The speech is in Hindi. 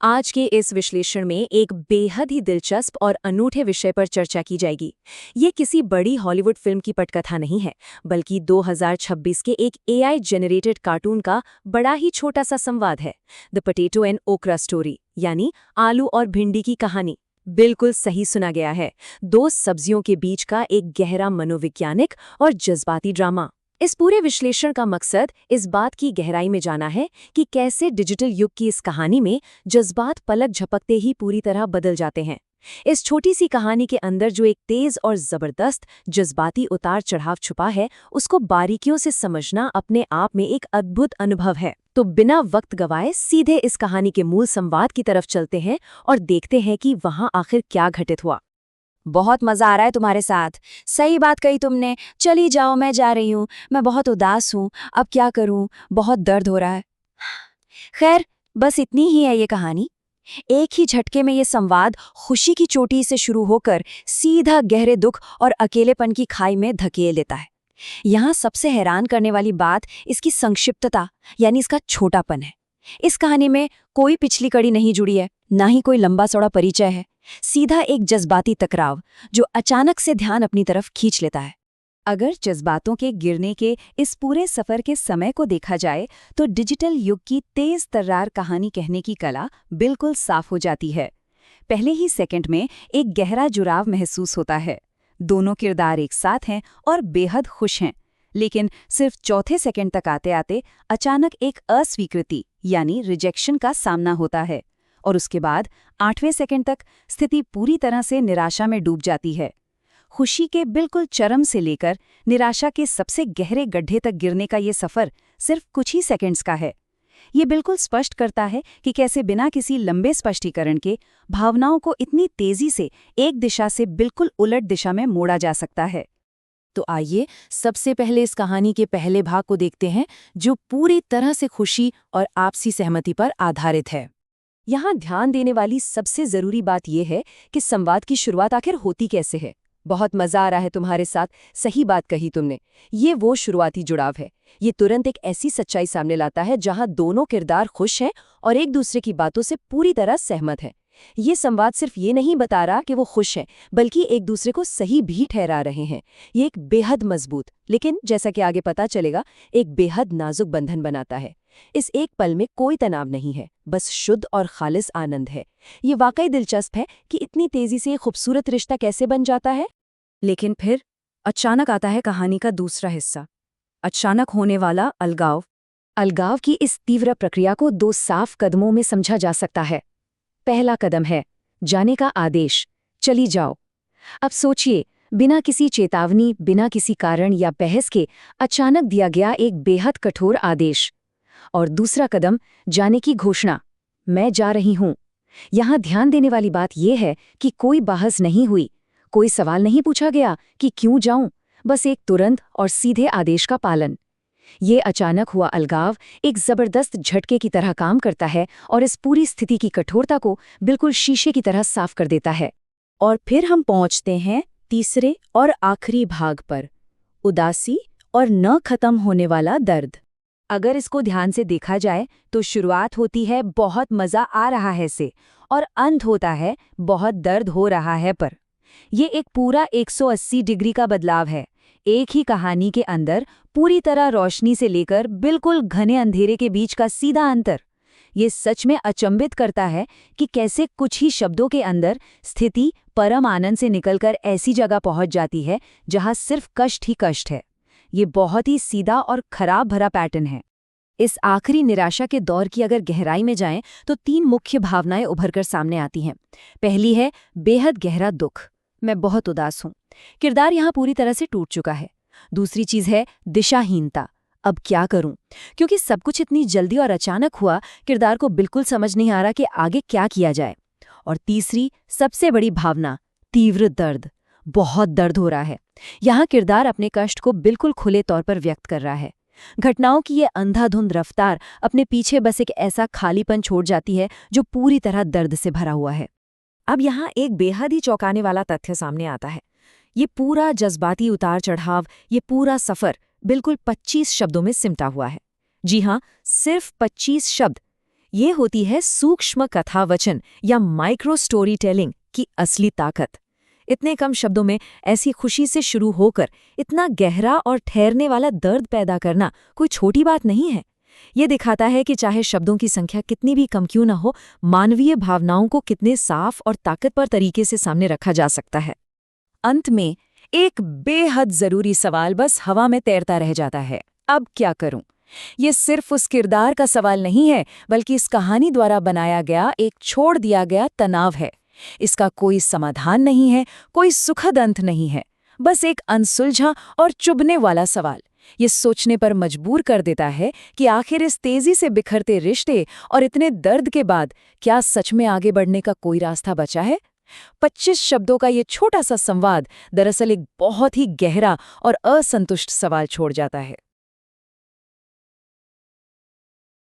आज के इस विश्लेषण में एक बेहद ही दिलचस्प और अनूठे विषय पर चर्चा की जाएगी। ये किसी बड़ी हॉलीवुड फिल्म की पटकथा नहीं है, बल्कि 2026 के एक एआई जनरेटेड कार्टून का बड़ा ही छोटा सा संवाद है। द पोटैटो एंड ओकरा स्टोरी, यानी आलू और भिंडी की कहानी। बिल्कुल सही सुना गया है। दो सब्जियों के बीच का एक गहरा मनोवैज्ञानिक और जज्बाती ड्रामा। इस पूरे विश्लेषण का मकसद इस बात की गहराई में जाना है कि कैसे डिजिटल युग की इस कहानी में जज्बात पलक झपकते ही पूरी तरह बदल जाते हैं। इस छोटी सी कहानी के अंदर जो एक तेज और जबरदस्त जज्बाती उतार चढ़ाव छुपा है, उसको बारीकियों से समझना अपने आप में एक अद्भुत अनुभव है। तो बिना वक्त गवाए सीधे इस कहानी के मूल संवाद की तरफ चलते हैं और देखते हैं कि वहां आखिर क्या घटित हुआ। बहुत मजा आ रहा है तुम्हारे साथ। सही बात कही तुमने। चली जाओ, मैं जा रही हूँ। मैं बहुत उदास हूँ। अब क्या करूँ, बहुत दर्द हो रहा है। खैर, बस इतनी ही है ये कहानी। एक ही झटके में ये संवाद खुशी की चोटी से शुरू होकर सीधा गहरे दुख और अकेलेपन की खाई में धकेल देता है। यहाँ सबसे हैरान करने वाली बात इसकी संक्षिप्तता, यानी इसका छोटापन है। इस कहानी में कोई पिछली कड़ी नहीं जुड़ी है, ना ही कोई लंबा चौड़ा परिचय है। सीधा एक जज्बाती टकराव जो अचानक से ध्यान अपनी तरफ खींच लेता है। अगर जज्बातों के गिरने के इस पूरे सफर के समय को देखा जाए तो डिजिटल युग की तेज तर्रार कहानी कहने की कला बिल्कुल साफ हो जाती है। पहले ही सेकंड में एक गहरा जुड़ाव महसूस होता है। दोनों किरदार एक साथ हैं और बेहद खुश हैं, लेकिन सिर्फ चौथे सेकंड तक आते आते अचानक एक अस्वीकृति यानी रिजेक्शन का सामना होता है, और उसके बाद 8वें सेकंड तक स्थिति पूरी तरह से निराशा में डूब जाती है। खुशी के बिल्कुल चरम से लेकर निराशा के सबसे गहरे गड्ढे तक गिरने का ये सफ़र सिर्फ कुछ ही सेकंड्स का है। ये बिल्कुल स्पष्ट करता है कि कैसे बिना किसी लंबे स्पष्टीकरण के भावनाओं को इतनी तेजी से एक दिशा से बिल्कुल उलट दिशा में मोड़ा जा सकता है। तो आइए सबसे पहले इस कहानी के पहले भाग को देखते हैं, जो पूरी तरह से खुशी और आपसी सहमति पर आधारित है। यहाँ ध्यान देने वाली सबसे जरूरी बात यह है कि संवाद की शुरुआत आखिर होती कैसे है। बहुत मजा आ रहा है तुम्हारे साथ, सही बात कही तुमने। ये वो शुरुआती जुड़ाव है। ये तुरंत एक ऐसी सच्चाई सामने लाता है जहां दोनों किरदार खुश हैं और एक दूसरे की बातों से पूरी तरह सहमत हैं। ये संवाद सिर्फ ये नहीं बता रहा कि वो खुश हैं, बल्कि एक दूसरे को सही भी ठहरा रहे हैं। ये एक बेहद मजबूत, लेकिन जैसा कि आगे पता चलेगा, एक बेहद नाजुक बंधन बनाता है। इस एक पल में कोई तनाव नहीं है, बस शुद्ध और खालिस आनंद है। ये वाकई दिलचस्प है कि इतनी तेजी से खूबसूरत रिश्ता कैसे बन जाता है। लेकिन फिर अचानक आता है कहानी का दूसरा हिस्सा, अचानक होने वाला अलगाव। अलगाव की इस तीव्र प्रक्रिया को दो साफ कदमों में समझा जा सकता है। पहला कदम है जाने का आदेश, चली जाओ। अब सोचिए, बिना किसी चेतावनी, बिना किसी कारण या बहस के अचानक दिया गया एक बेहद कठोर आदेश। और दूसरा कदम जाने की घोषणा, मैं जा रही हूं। यहां ध्यान देने वाली बात यह है कि कोई बहस नहीं हुई, कोई सवाल नहीं पूछा गया कि क्यों जाऊं, बस एक तुरंत और सीधे आदेश का पालन। ये अचानक हुआ अलगाव एक जबरदस्त झटके की तरह काम करता है और इस पूरी स्थिति की कठोरता को बिल्कुल शीशे की तरह साफ कर देता है। और फिर हम पहुंचते हैं तीसरे और आखिरी भाग पर, उदासी और न खत्म होने वाला दर्द। अगर इसको ध्यान से देखा जाए तो शुरुआत होती है बहुत मजा आ रहा है से, और अंत होता है बहुत दर्द हो रहा है पर। ये एक पूरा 180 डिग्री का बदलाव है। एक ही कहानी के अंदर पूरी तरह रोशनी से लेकर बिल्कुल घने अंधेरे के बीच का सीधा अंतर। ये सच में अचंभित करता है कि कैसे कुछ ही शब्दों के अंदर स्थिति परम आनंद से निकलकर ऐसी जगह पहुंच जाती है जहां सिर्फ कष्ट ही कष्ट है। ये बहुत ही सीधा और खराब भरा पैटर्न है। इस आखिरी निराशा के दौर की अगर गहराई में जाएं तो 3 मुख्य भावनाएं उभरकर सामने आती हैं। पहली है बेहद गहरा दुख, मैं बहुत उदास हूं। किरदार यहां पूरी तरह से टूट चुका है। दूसरी चीज है दिशाहीनता, अब क्या करूं, क्योंकि सब कुछ इतनी जल्दी और अचानक हुआ, किरदार को बिल्कुल समझ नहीं आ रहा कि आगे क्या किया जाए। और तीसरी सबसे बड़ी भावना, तीव्र दर्द, बहुत दर्द हो रहा है। यहाँ किरदार अपने कष्ट को बिल्कुल खुले तौर पर व्यक्त कर रहा है। घटनाओं की ये अंधाधुंध रफ्तार अपने पीछे बस एक ऐसा खालीपन छोड़ जाती है जो पूरी तरह दर्द से भरा हुआ है। अब यहाँ एक बेहद ही चौंकाने वाला तथ्य सामने आता है। ये पूरा जज्बाती उतार चढ़ाव, ये पूरा सफर बिल्कुल 25 शब्दों में सिमटा हुआ है। जी हाँ, सिर्फ 25 शब्द। ये होती है सूक्ष्म कथावचन या माइक्रो स्टोरी टेलिंग की असली ताकत। इतने कम शब्दों में ऐसी खुशी से शुरू होकर इतना गहरा और ठहरने वाला दर्द पैदा करना कोई छोटी बात नहीं है। ये दिखाता है कि चाहे शब्दों की संख्या कितनी भी कम क्यों न हो, मानवीय भावनाओं को कितने साफ और ताकतवर तरीके से सामने रखा जा सकता है। अंत में एक बेहद जरूरी सवाल बस हवा में तैरता रह जाता है, अब क्या करूं? ये सिर्फ उस किरदार का सवाल नहीं है, बल्कि इस कहानी द्वारा बनाया गया एक छोड़ दिया गया तनाव है। इसका कोई समाधान नहीं है, कोई सुखद अंत नहीं है, बस एक अनसुलझा और चुभने वाला सवाल। ये सोचने पर मजबूर कर देता है कि आखिर इस तेजी से बिखरते रिश्ते और इतने दर्द के बाद क्या सच में आगे बढ़ने का कोई रास्ता बचा है? 25 शब्दों का ये छोटा सा संवाद दरअसल एक बहुत ही गहरा और असंतुष्ट सवाल छोड़ जाता है।